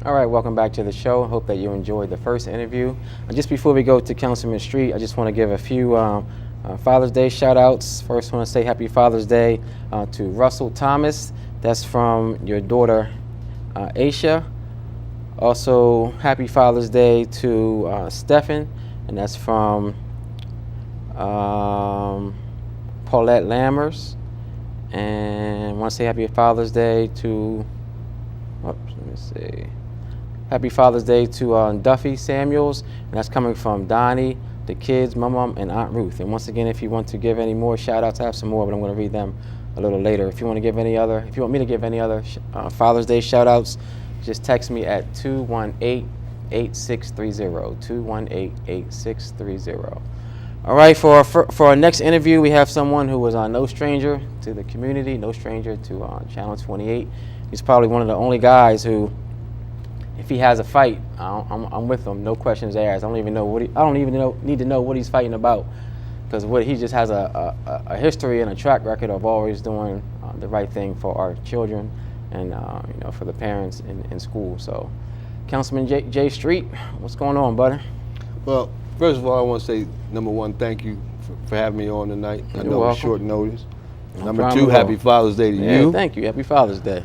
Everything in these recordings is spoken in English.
All right, welcome back to the show. Hope that you enjoyed the first interview. Just before we go to Councilman Street, I just want to give a few Father's Day shout outs. First, I want to say Happy Father's Day to Russell Thomas. That's from your daughter, Aisha. Also, Happy Father's Day to Stephen, and that's from Paulette Lammers. And I want to say Happy Father's Day to, let me see. Happy Father's Day to Duffy Samuels, and that's coming from Donnie, the kids, Mom, and Aunt Ruth. And once again, if you want to give any more shout outs, I have some more, but I'm going to read them a little later. If you want to give any other, if you want me to give any other Father's Day shout outs, just text me at 218-8630, 218-8630. All right, for our next interview, we have someone who was no stranger to the community, no stranger to Channel 28. He's probably one of the only guys who, if he has a fight, I'm with him, no questions asked. I don't even need to know what he's fighting about, because he just has a history and a track record of always doing the right thing for our children and for the parents in school. So, Councilman Jay Street, what's going on, buddy? Well, first of all, I want to say, number one, thank you for having me on tonight. I know it's short notice. Number two, Happy Father's Day to you. Thank you. Happy Father's Day.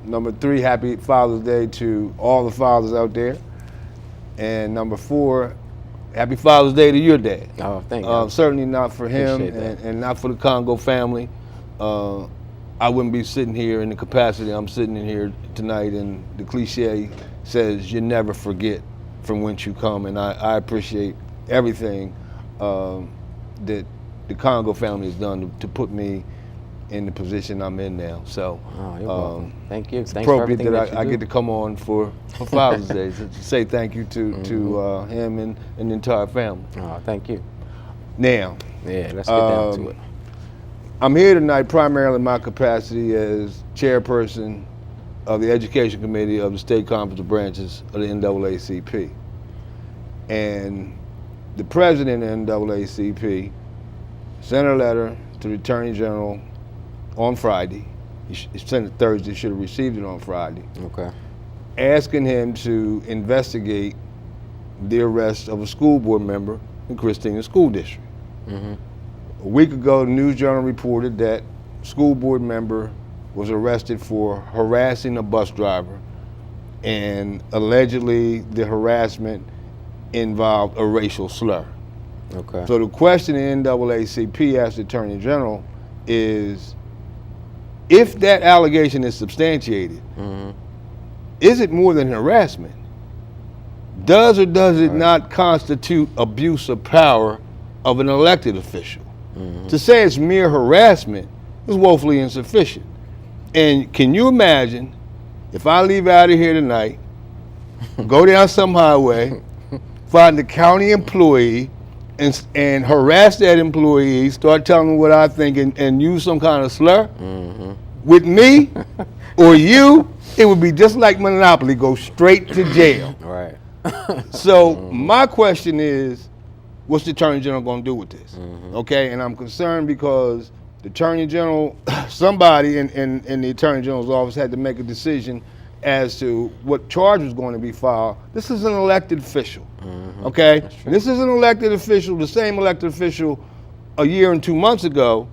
Number three, Happy Father's Day to all the fathers out there. And number four, Happy Father's Day to your dad. Oh, thank you. Certainly not for him and not for the Congo family. I wouldn't be sitting here in the capacity I'm sitting in here tonight, and the cliche says you never forget from whence you come, and I appreciate everything that the Congo family has done to put me in the position I'm in now. So you're welcome. Thank you. It's Thanks appropriate for that I get to come on for Father's Day to say thank you to him and the entire family. Oh, thank you. Now, let's get down to it. I'm here tonight primarily in my capacity as chairperson of the Education Committee of the State Conference of Branches of the NAACP. And the president of the NAACP sent a letter to the Attorney General on Friday. He sent it Thursday, should have received it on Friday. Okay. Asking him to investigate the arrest of a school board member in Christina School District. Mm-hmm. A week ago, the News Journal reported that school board member was arrested for harassing a bus driver, and allegedly the harassment involved a racial slur. Okay. So the question the NAACP asked the Attorney General is, if that allegation is substantiated, is it more than harassment? Does or does it not constitute abuse of power of an elected official? To say it's mere harassment is woefully insufficient. And can you imagine if I leave out of here tonight, go down some highway, find a county employee, and harass that employee, start telling them what I think, and use some kind of slur? With me or you, it would be just like Monopoly, go straight to jail. Right. So my question is, what's the Attorney General going to do with this? Okay, and I'm concerned because the Attorney General, somebody in the Attorney General's office had to make a decision as to what charge was going to be filed. This is an elected official, okay? This is an elected official, the same elected official a year and 2 months ago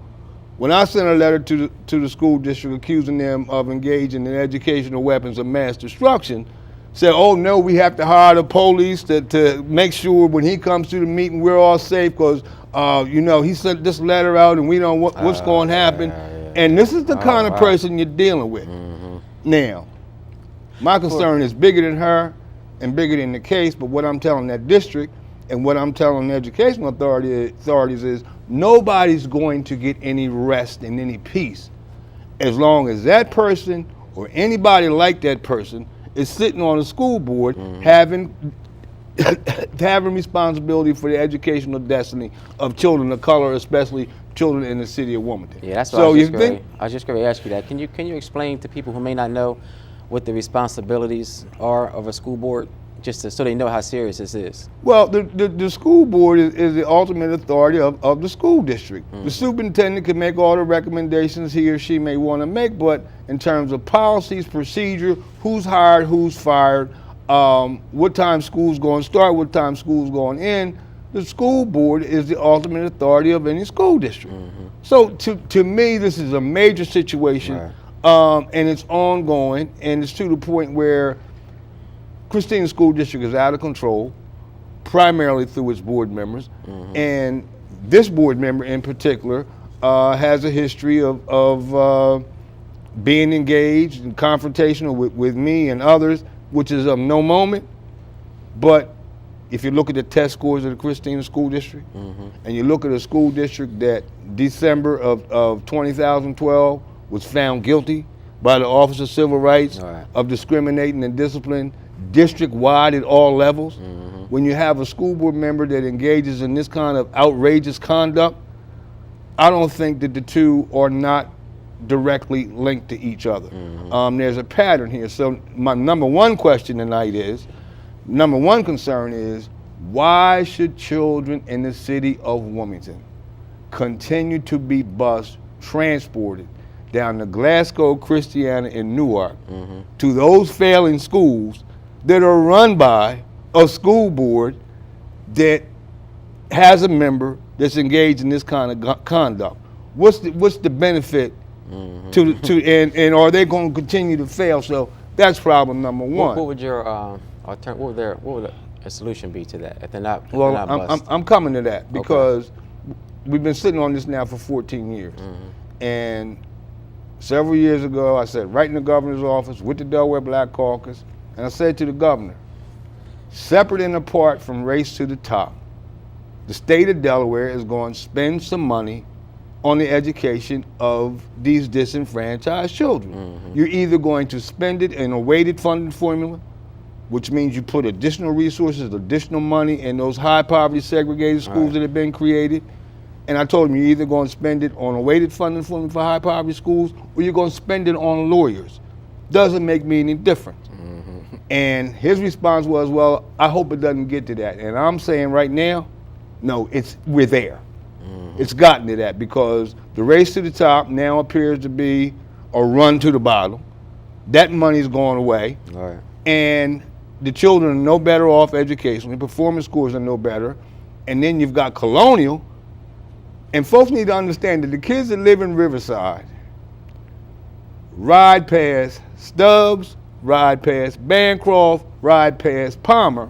when I sent a letter to the school district accusing them of engaging in educational weapons of mass destruction, said, oh no, we have to hire the police to make sure when he comes to the meeting we're all safe because, he sent this letter out and we don't know what's going to happen. And this is the kind of person you're dealing with. Now, my concern is bigger than her and bigger than the case, but what I'm telling that district and what I'm telling the educational authorities is nobody's going to get any rest and any peace as long as that person or anybody like that person is sitting on a school board having responsibility for the educational destiny of children of color, especially children in the city of Wilmington. Yeah, that's what I was just going to ask you that. Can you explain to people who may not know what the responsibilities are of a school board so they know how serious this is? Well, the school board is the ultimate authority of the school district. The superintendent can make all the recommendations he or she may want to make, but in terms of policies, procedure, who's hired, who's fired, what time school's going to start, what time school's going to end, the school board is the ultimate authority of any school district. So to me, this is a major situation, and it's ongoing, and it's to the point where Christina School District is out of control, primarily through its board members, and this board member in particular has a history of being engaged and confrontational with me and others, which is of no moment. But if you look at the test scores of the Christina School District, and you look at a school district that December of 2012 was found guilty by the Office of Civil Rights of discriminating and discipline district-wide at all levels, when you have a school board member that engages in this kind of outrageous conduct, I don't think that the two are not directly linked to each other. There's a pattern here. So my number one question tonight is, number one concern is, why should children in the city of Wilmington continue to be bused, transported down to Glasgow, Christiana, and Newark to those failing schools that are run by a school board that has a member that's engaged in this kind of conduct? What's the benefit and are they going to continue to fail? So that's problem number one. What would your what would a solution be to that if they're not? Well, if they're not bust? I'm coming to that because we've been sitting on this now for 14 years, and several years ago I sat right in the governor's office with the Delaware Black Caucus, and I said to the governor, separate and apart from Race to the Top, the state of Delaware is going to spend some money on the education of these disenfranchised children. You're either going to spend it in a weighted funding formula, which means you put additional resources, additional money in those high poverty segregated schools that have been created. And I told him, you're either going to spend it on a weighted funding formula for high poverty schools, or you're going to spend it on lawyers. Doesn't make me any difference. And his response was, well, I hope it doesn't get to that. And I'm saying right now, no, we're there. It's gotten to that because the race to the top now appears to be a run to the bottom. That money's going away. And the children are no better off educationally. Performance scores are no better. And then you've got Colonial. And folks need to understand that the kids that live in Riverside ride past Stubbs, ride past Bancroft, ride past Palmer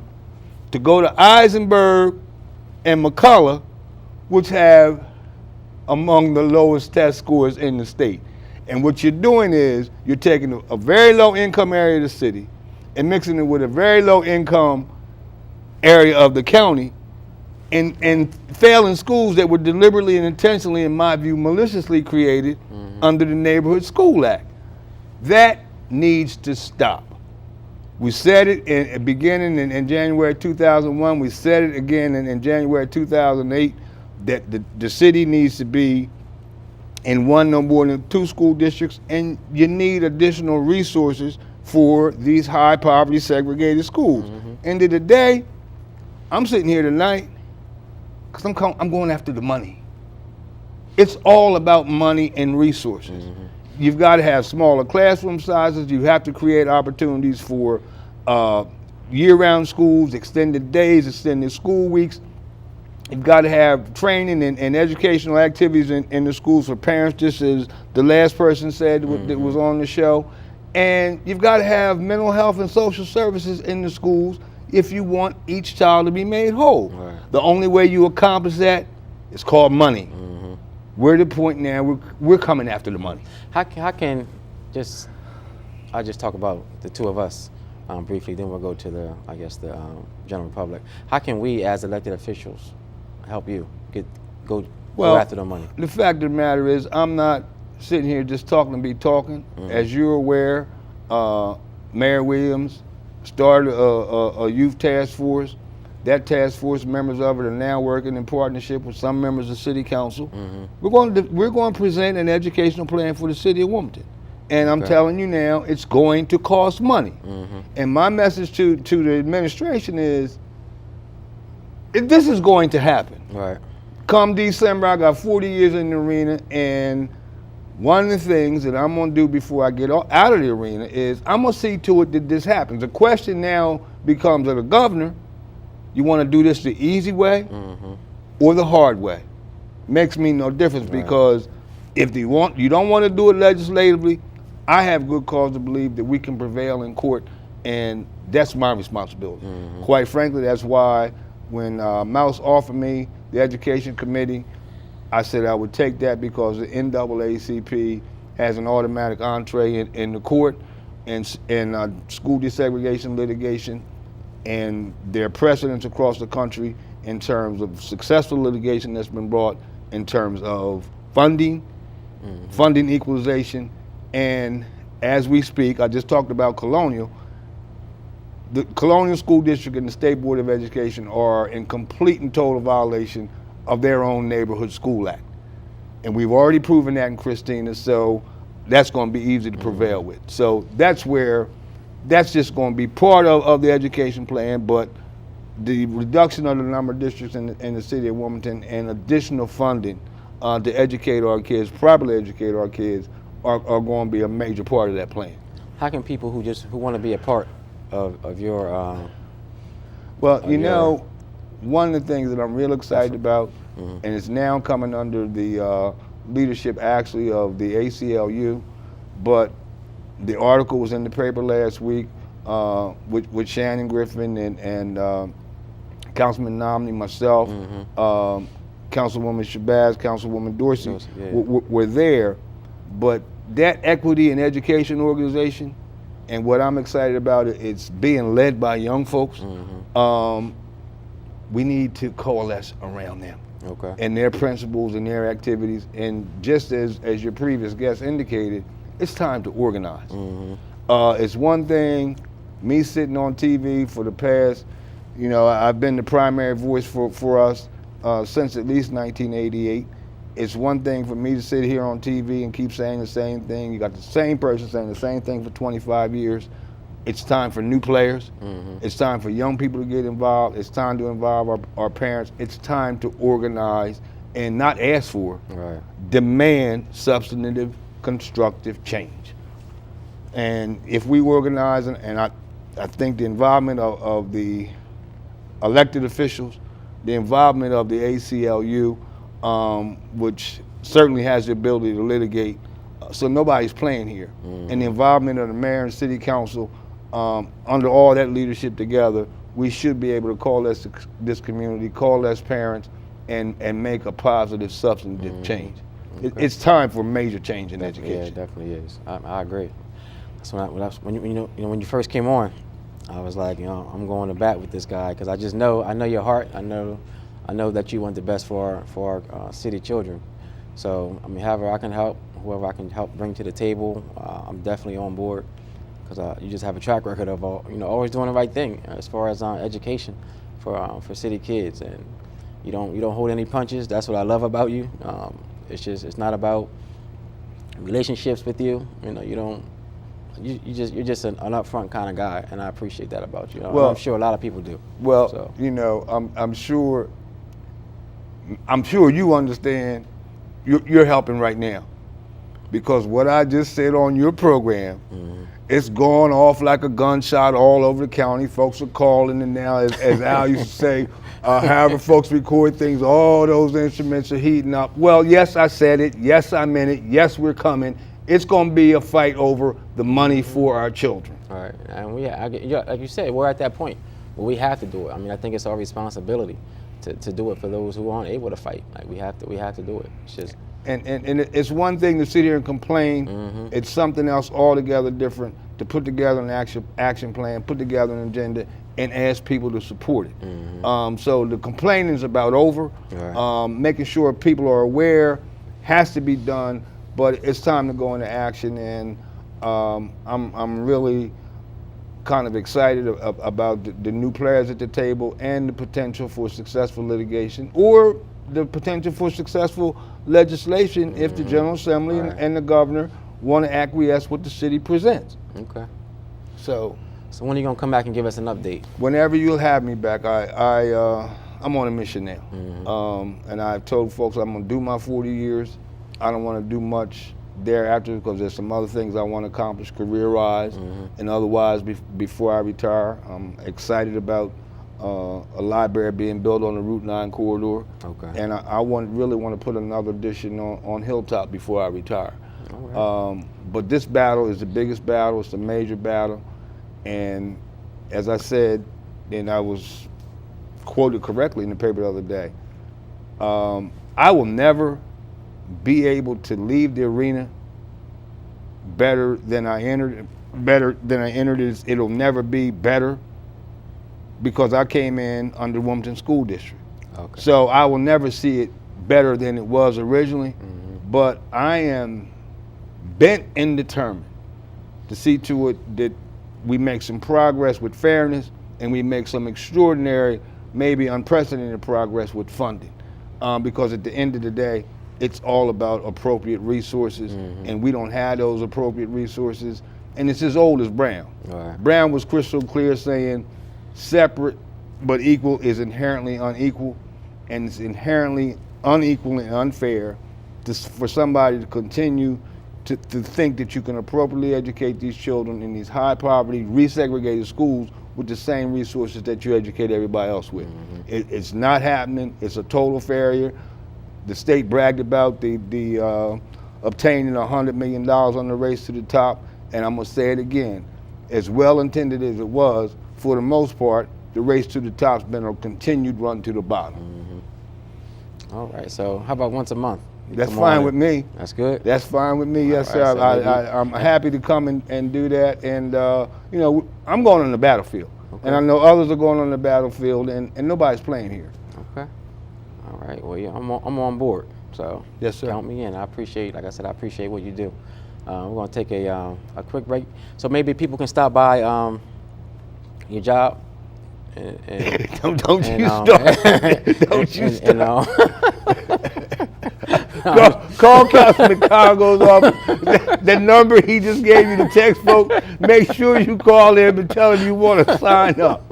to go to Eisenberg and McCullough, which have among the lowest test scores in the state. And what you're doing is you're taking a very low income area of the city and mixing it with a very low income area of the county and failing schools that were deliberately and intentionally, in my view, maliciously created under the Neighborhood School Act. That needs to stop. We said it beginning in January 2001. We said it again in January 2008 that the city needs to be in one, no more than 2 school districts, and you need additional resources for these high poverty segregated schools. End of the day, I'm sitting here tonight because I'm going after the money. It's all about money and resources. You've got to have smaller classroom sizes. You have to create opportunities for year-round schools, extended days, extended school weeks. You've got to have training and educational activities in the schools for parents, just as the last person said that was on the show. And you've got to have mental health and social services in the schools if you want each child to be made whole. The only way you accomplish that is called money. We're at the point now, we're coming after the money. How can I'll just talk about the two of us briefly, then we'll go to the general public. How can we as elected officials help you go after the money? The fact of the matter is, I'm not sitting here just talking to be talking. As you're aware, Mayor Williams started a youth task force. That task force, members of it are now working in partnership with some members of City Council. We're going to present an educational plan for the city of Wilmington. And I'm telling you now, it's going to cost money. And my message to the administration is, this is going to happen. Right. Come December, I got 40 years in the arena, and one of the things that I'm going to do before I get out of the arena is I'm going to see to it that this happens. The question now becomes, of the governor, you want to do this the easy way or the hard way? Makes me no difference, because if you don't want to do it legislatively, I have good cause to believe that we can prevail in court, and that's my responsibility. Quite frankly, that's why when Mouse offered me the education committee, I said I would take that, because the NAACP has an automatic entree in the court and school desegregation litigation, and there are precedents across the country in terms of successful litigation that's been brought in terms of funding equalization, and as we speak, I just talked about Colonial. The Colonial School District and the State Board of Education are in complete and total violation of their own Neighborhood School Act. And we've already proven that in Christina, so that's going to be easy to prevail with. So that's just going to be part of the education plan, but the reduction of the number of districts in the city of Wilmington and additional funding to educate our kids, properly educate our kids, are going to be a major part of that plan. How can people who want to be a part of your one of the things that I'm real excited about, and it's now coming under the leadership actually of the ACLU, but the article was in the paper last week with Shannon Griffin and Councilman Nomney, myself, Councilwoman Shabazz, Councilwoman Dorsey were there, but that equity and education organization, and what I'm excited about, it's being led by young folks. We need to coalesce around them and their principles and their activities. And just as your previous guest indicated, it's time to organize. It's one thing, me sitting on TV for the past, I've been the primary voice for us since at least 1988. It's one thing for me to sit here on TV and keep saying the same thing. You got the same person saying the same thing for 25 years. It's time for new players. It's time for young people to get involved. It's time to involve our parents. It's time to organize and not ask for, demand substantive, constructive change. And if we organize, and I think the involvement of the elected officials, the involvement of the ACLU, which certainly has the ability to litigate, so nobody's playing here. And the involvement of the mayor and city council, under all that leadership together, we should be able to coalesce this community, coalesce parents, and make a positive, substantive change. It's time for major change in education. Yeah, it definitely is. I agree. That's when you first came on, I was like, I'm going to bat with this guy, because I know your heart. I know that you want the best for our city children. So however I can help, whoever I can help bring to the table, I'm definitely on board, because you just have a track record of always doing the right thing as far as education for city kids, and you don't hold any punches. That's what I love about you. It's not about relationships with you. You're just an upfront kind of guy, and I appreciate that about you. I'm sure a lot of people do. Well, so. I'm sure you understand. You're helping right now, because what I just said on your program, it's going off like a gunshot all over the county. Folks are calling, and now, as Al used to say, however folks record things, all those instruments are heating up. Well, yes, I said it. Yes, I meant it. Yes, we're coming. It's going to be a fight over the money for our children. All right, and like you said, we're at that point where we have to do it. I think it's our responsibility to do it for those who aren't able to fight. Like we have to do it. It's just. And it's one thing to sit here and complain. It's something else altogether different to put together an action plan, put together an agenda, and ask people to support it. So the complaining is about over. Making sure people are aware has to be done, but it's time to go into action. And I'm really kind of excited about the new players at the table and the potential for successful litigation, or the potential for successful legislation if the General Assembly and the governor want to acquiesce what the city presents. Okay. So when are you gonna come back and give us an update? whenever you'll have me back, I'm on a mission now. And I've told folks I'm gonna do my 40 years. I don't want to do much thereafter because there's some other things I want to accomplish career-wise and otherwise before I retire. I'm excited about a library being built on the Route 9 corridor. Okay. And I really want to put another addition on Hilltop before I retire. All right. But this battle is the biggest battle. It's a major battle. And as I said, and I was quoted correctly in the paper the other day, I will never be able to leave the arena better than I entered it. It'll never be better because I came in under Wilmington School District. Okay. So I will never see it better than it was originally, but I am bent and determined to see to it that we make some progress with fairness and we make some extraordinary, maybe unprecedented progress with funding. Because at the end of the day, it's all about appropriate resources, and we don't have those appropriate resources. And it's as old as Brown. Right. Brown was crystal clear saying separate but equal is inherently unequal, and it's inherently unequal and unfair for somebody to continue to think that you can appropriately educate these children in these high poverty, resegregated schools with the same resources that you educate everybody else with. It's not happening. It's a total failure. The state bragged about the obtaining $100 million on the race to the top, and I'm gonna say it again. As well intended as it was, for the most part, the race to the top's been a continued run to the bottom. All right. So how about once a month? You That's come fine on with me. That's good. That's fine with me. Yes, All sir. right, so I'm happy to come and do that. And you know, I'm going on the battlefield, Okay. and I know others are going on the battlefield, and nobody's playing here. Okay. All right. Well, yeah, I'm on board. So Yes, sir. count me in. I appreciate, like I said, I appreciate what you do. We're gonna take a quick break, so maybe people can stop by your job. And, Don't and, you start. Don't you start. Call Councilman Congo's office. The number he just gave you to text folks. Make sure you call him and tell him you want to sign up.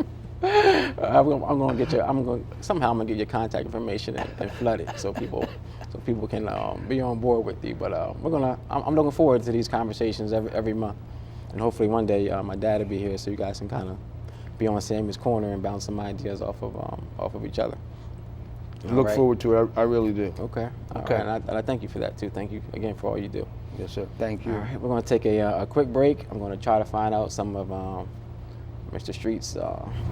Somehow I'm gonna get your contact information and flood it so people can be on board with you. But I'm looking forward to these conversations every month, and hopefully one day my dad will be here so you guys can kind of be on Sammy's corner and bounce some ideas off of each other. Look forward to it. I really do. Okay. Okay. All right. And I thank you for that too. Thank you again for all you do. Yes, sir. Thank you. All right. We're going to take a quick break. I'm going to try to find out some of Mr. Street's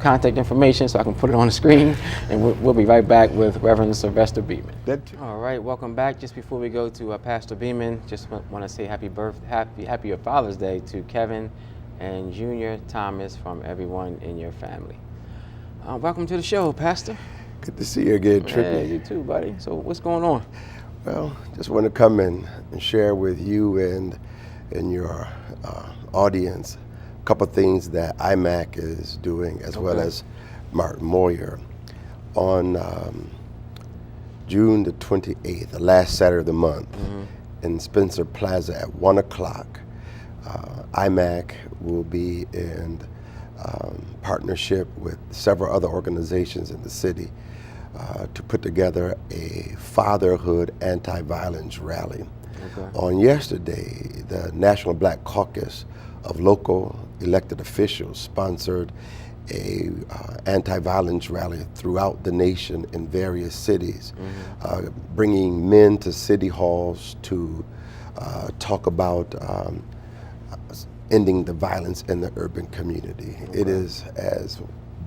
contact information so I can put it on the screen, and we'll be right back with Reverend Sylvester Beeman. All right. Welcome back. Just before we go to Pastor Beeman, just want to say happy Father's Day to Kevin and Junior Thomas from everyone in your family. Welcome to the show, Pastor. Good to see you again, Trippy. Yeah, you too, buddy. So what's going on? Well, just want to come in and share with you and your audience a couple of things that IMAC is doing, as well as Martin Moyer. On June the 28th, the last Saturday of the month, in Spencer Plaza at 1 o'clock, IMAC will be in partnership with several other organizations in the city to put together a fatherhood anti-violence rally. On yesterday, the National Black Caucus of local elected officials sponsored a anti-violence rally throughout the nation in various cities, bringing men to city halls to talk about ending the violence in the urban community. It is, as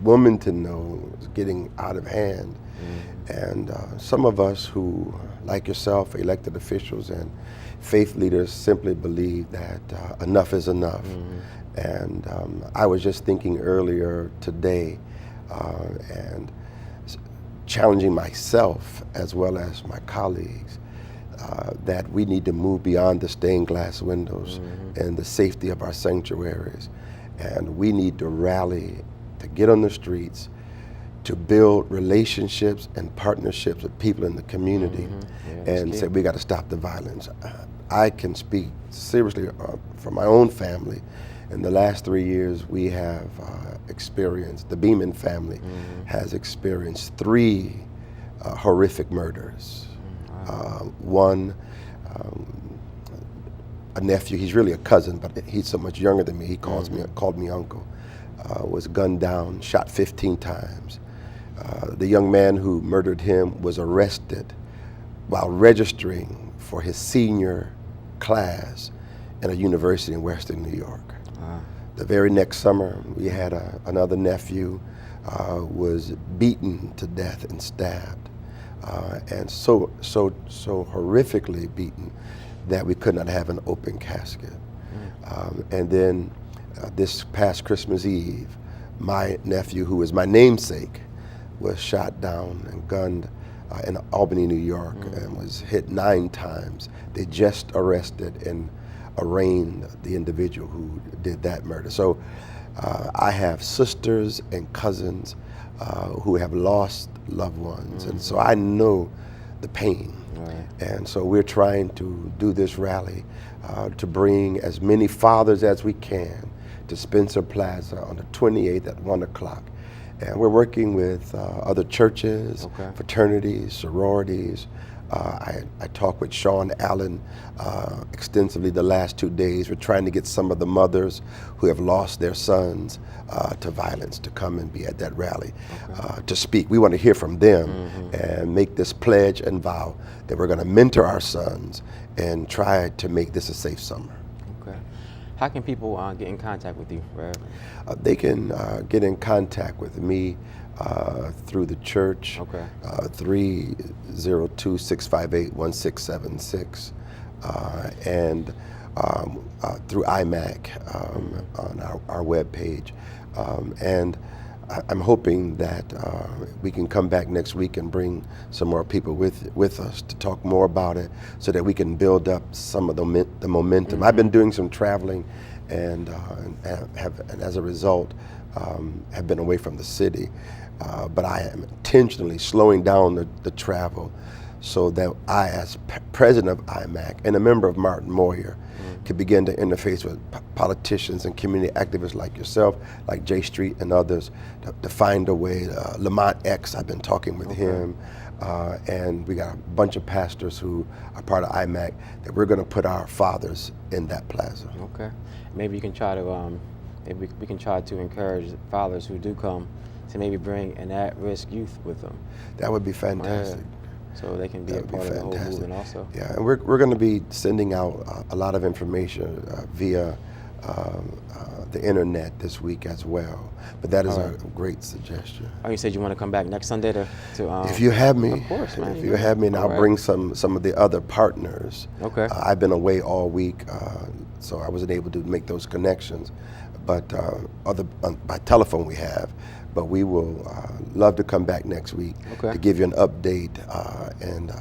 Wilmington knows, getting out of hand. And some of us who, like yourself, elected officials and faith leaders, simply believe that enough is enough. And I was just thinking earlier today and challenging myself as well as my colleagues that we need to move beyond the stained glass windows and the safety of our sanctuaries. And we need to rally, to get on the streets, to build relationships and partnerships with people in the community and say we got to stop the violence. I can speak seriously for my own family. In the last 3 years, we have experienced, the Beeman family has experienced 3 horrific murders. One, a nephew, he's really a cousin, but he's so much younger than me, he called me uncle, was gunned down, shot 15 times. The young man who murdered him was arrested while registering for his senior class at a university in Western New York. The very next summer, we had another nephew was beaten to death and stabbed, and so horrifically beaten that we could not have an open casket. And then this past Christmas Eve, my nephew, who is my namesake, was shot down and gunned in Albany, New York, and was hit 9 times. They just arrested and arraigned the individual who did that murder. So I have sisters and cousins who have lost loved ones, and so I know the pain. And so we're trying to do this rally to bring as many fathers as we can to Spencer Plaza on the 28th at 1 o'clock. And we're working with other churches, fraternities, sororities. I talked with Sean Allen extensively the last 2 days. We're trying to get some of the mothers who have lost their sons to violence to come and be at that rally to speak. We want to hear from them and make this pledge and vow that we're going to mentor our sons and try to make this a safe summer. Okay. How can people get in contact with you, Rev? They can get in contact with me through the church, 302-658-1676, and through IMAC on our webpage. And I'm hoping that we can come back next week and bring some more people with us to talk more about it so that we can build up some of the momentum. I've been doing some traveling and as a result have been away from the city. But I am intentionally slowing down the travel so that I, as president of IMAC and a member of Martin Moyer, could begin to interface with politicians and community activists like yourself, like J Street and others, to find a way. Lamont X, I've been talking with him, and we got a bunch of pastors who are part of IMAC that we're going to put our fathers in that plaza. Okay. Maybe you can try to, maybe we can try to encourage fathers who do come to maybe bring an at-risk youth with them. That would be fantastic. So they can be a part of the whole movement also. Yeah, and we're going to be sending out a lot of information via the internet this week as well. But that is a great suggestion. Oh, you said you want to come back next Sunday to if you have me. Of course, man. If you have me, and I'll bring some of the other partners. Okay. I've been away all week, so I wasn't able to make those connections. But by telephone we have. But we will love to come back next week to give you an update and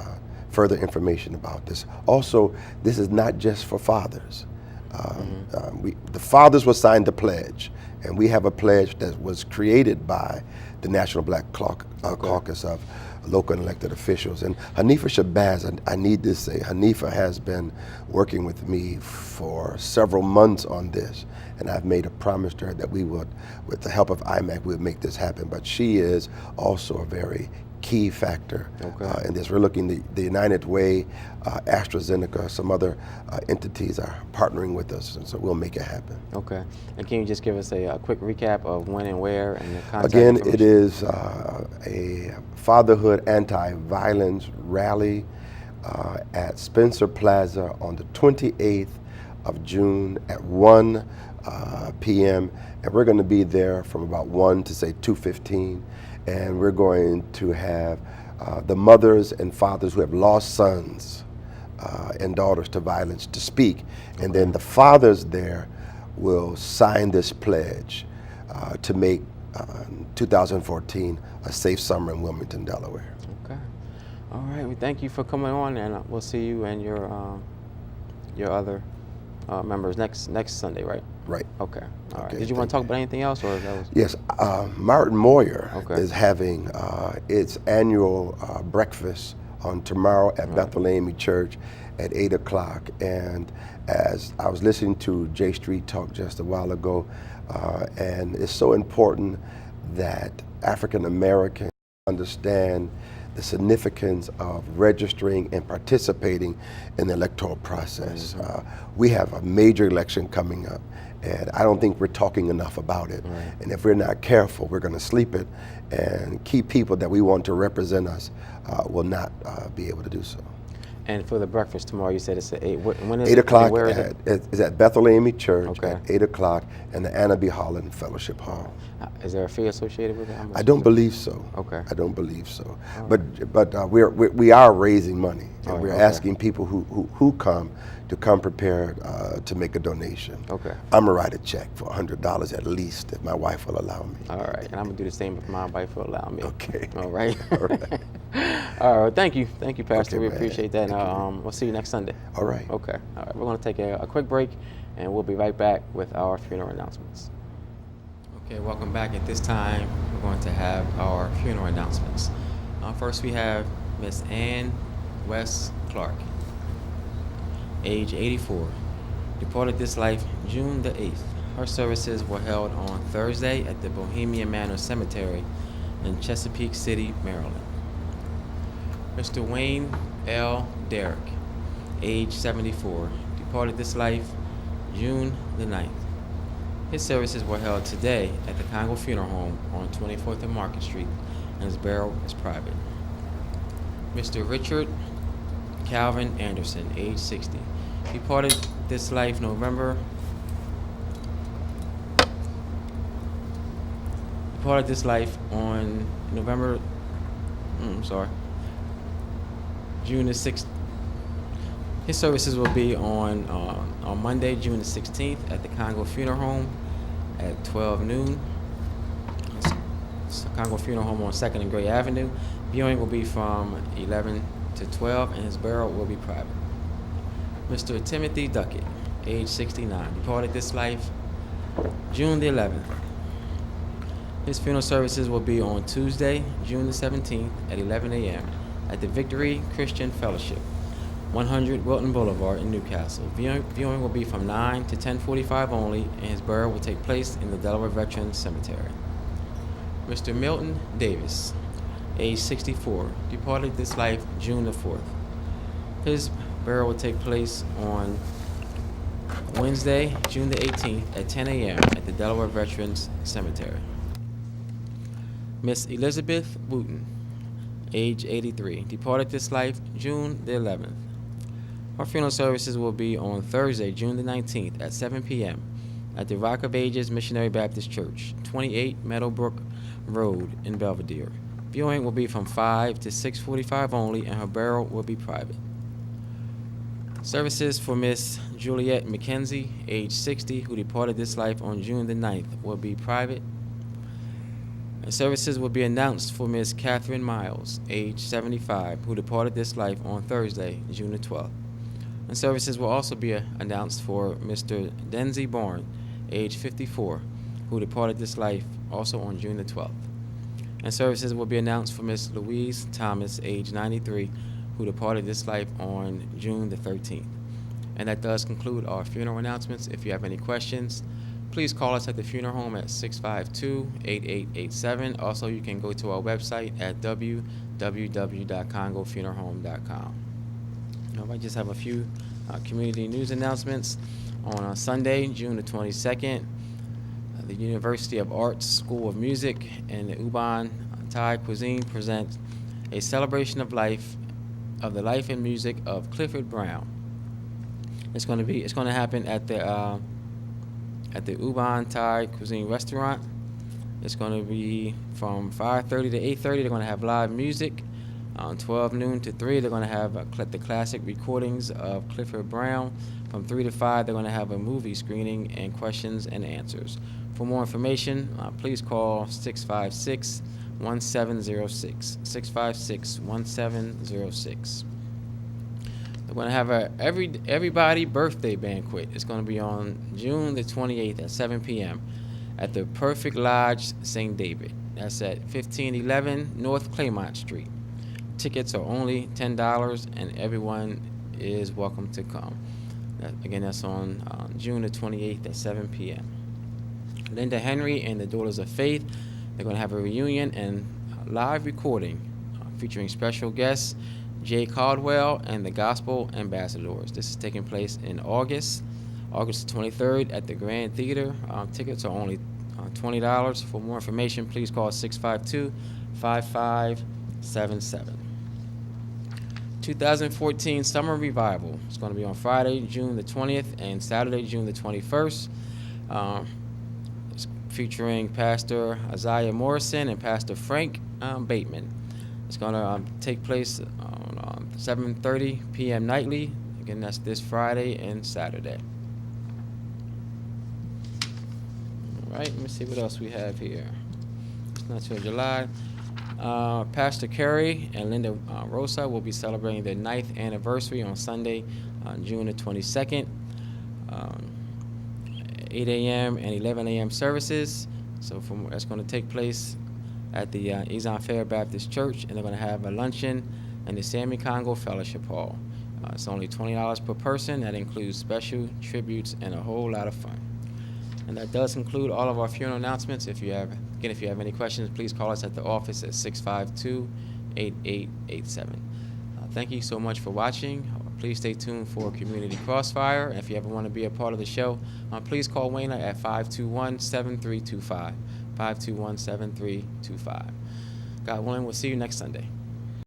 further information about this. Also, this is not just for fathers. The fathers will sign the pledge, and we have a pledge that was created by the National Black Caucus of local elected officials. And Hanifa Shabazz, I need to say, Hanifa has been working with me for several months on this, and I've made a promise to her that we would, with the help of IMAC, we would make this happen. But she is also a very key factor in this. We're looking, the United Way, AstraZeneca, some other entities are partnering with us, and so we'll make it happen. Okay. And can you just give us a quick recap of when and where and the contact Again, information? it is a fatherhood anti-violence rally at Spencer Plaza on the 28th of June at 1 p.m. And we're going to be there from about 1 to say 2:15. And we're going to have the mothers and fathers who have lost sons and daughters to violence to speak. And then the fathers there will sign this pledge to make 2014 a safe summer in Wilmington, Delaware. Okay. All right. We thank you for coming on, and we'll see you and your other members next Sunday, right? Right. Okay. All right. Did you want to talk about anything else, or that was? Yes. Martin Moyer is having its annual breakfast on tomorrow at Bethel AME Church at 8 o'clock. And as I was listening to J Street talk just a while ago, and it's so important that African Americans understand the significance of registering and participating in the electoral process. We have a major election coming up, and I don't think we're talking enough about it. And if we're not careful, we're going to sleep it, and key people that we want to represent us will not be able to do so. And for the breakfast tomorrow, you said it's at 8. When is 8 it? o'clock. Where is it? It's at Bethel AME Church Okay. at 8 o'clock in the Anna B. Holland Fellowship Hall. Is there a fee associated with it? How much I don't is it? believe so. Okay. I don't believe so. But we are raising money, and we're okay. asking people who come to come prepared to make a donation. Okay. I'm gonna write a check for $100 at least if my wife will allow me. All right, and I'm gonna do the same if my wife will allow me. Okay. All right. All right. All right. Thank you, Pastor. Okay, we man. appreciate that. Thank you. We'll see you next Sunday. All right. Okay. All right. We're gonna take a quick break, and we'll be right back with our funeral announcements. Okay. Welcome back. At this time, we're going to have our funeral announcements. First, we have Miss Ann West Clark, age 84, departed this life June the 8th. Her services were held on Thursday at the Bohemian Manor Cemetery in Chesapeake City, Maryland. Mr. Wayne L. Derrick, age 74, departed this life June the 9th. His services were held today at the Congo Funeral Home on 24th and Market Street, and his burial is private. Mr. Richard Calvin Anderson, age 60, departed this life on June the 6th. His services will be on Monday, June the 16th at the Congo Funeral Home at 12 noon. It's Congo Funeral Home on 2nd and Gray Avenue. Viewing will be from 11 to 12, and his burial will be private. Mr. Timothy Duckett, age 69, departed this life June the 11th. His funeral services will be on Tuesday, June the 17th at 11 a.m. at the Victory Christian Fellowship, 100 Wilton Boulevard in Newcastle. Viewing will be from 9 to 10:45 only, and his burial will take place in the Delaware Veterans Cemetery. Mr. Milton Davis, age 64, departed this life June the 4th. His burial will take place on Wednesday, June the 18th at 10 a.m. at the Delaware Veterans Cemetery. Miss Elizabeth Wooten, age 83, departed this life June the 11th. Her funeral services will be on Thursday, June the 19th at 7 p.m. at the Rock of Ages Missionary Baptist Church, 28 Meadowbrook Road in Belvedere. Viewing will be from 5 to 6:45 only, and her burial will be private. Services for Miss Juliette McKenzie, age 60, who departed this life on June the 9th, will be private. And services will be announced for Miss Catherine Miles, age 75, who departed this life on Thursday, June the 12th. And services will also be announced for Mr. Denzi Bourne, age 54, who departed this life also on June the 12th. And services will be announced for Miss Louise Thomas, age 93, who departed this life on June the 13th. And that does conclude our funeral announcements. If you have any questions, please call us at the funeral home at 652-8887. Also, you can go to our website at www.congofuneralhome.com. I just have a few community news announcements. On Sunday, June the 22nd, the University of Arts School of Music and the Uban Thai Cuisine present a celebration of the life and music of Clifford Brown. It's going to happen at the Uban Thai Cuisine restaurant. It's going to be from 5:30 to 8:30. They're going to have live music. 12 noon to 3, they're going to have the classic recordings of Clifford Brown. From 3 to 5, they're going to have a movie screening and questions and answers. For more information, please call 656-1706. 656-1706. They're going to have a everybody birthday banquet. It's going to be on June the 28th at 7 p.m. at the Perfect Lodge St. David. That's at 1511 North Claymont Street. Tickets are only $10, and everyone is welcome to come. Again, that's on June the 28th at 7 p.m. Linda Henry and the Daughters of Faith, they're going to have a reunion and live recording featuring special guests Jay Caldwell and the Gospel Ambassadors. This is taking place in August 23rd at the Grand Theater. Tickets are only $20. For more information, please call 652-5577. 2014 Summer Revival. It's going to be on Friday, June the 20th, and Saturday, June the 21st. It's featuring Pastor Isaiah Morrison and Pastor Frank Bateman. It's going to take place on 7:30 p.m. nightly. Again, that's this Friday and Saturday. All right, let me see what else we have here. It's not till July. Pastor Kerry and Linda Rosa will be celebrating their 9th anniversary on Sunday, June the 22nd. 8 a.m. and 11 a.m. services. So that's going to take place at the Ezon Fair Baptist Church, and they're going to have a luncheon in the Sammy Congo Fellowship Hall. It's only $20 per person. That includes special tributes and a whole lot of fun. And that does conclude all of our funeral announcements. If you have any questions, please call us at the office at 652-8887. Thank you so much for watching. Please stay tuned for Community Crossfire. And if you ever want to be a part of the show, please call Wayna at 521-7325. 521-7325. God willing, we'll see you next Sunday.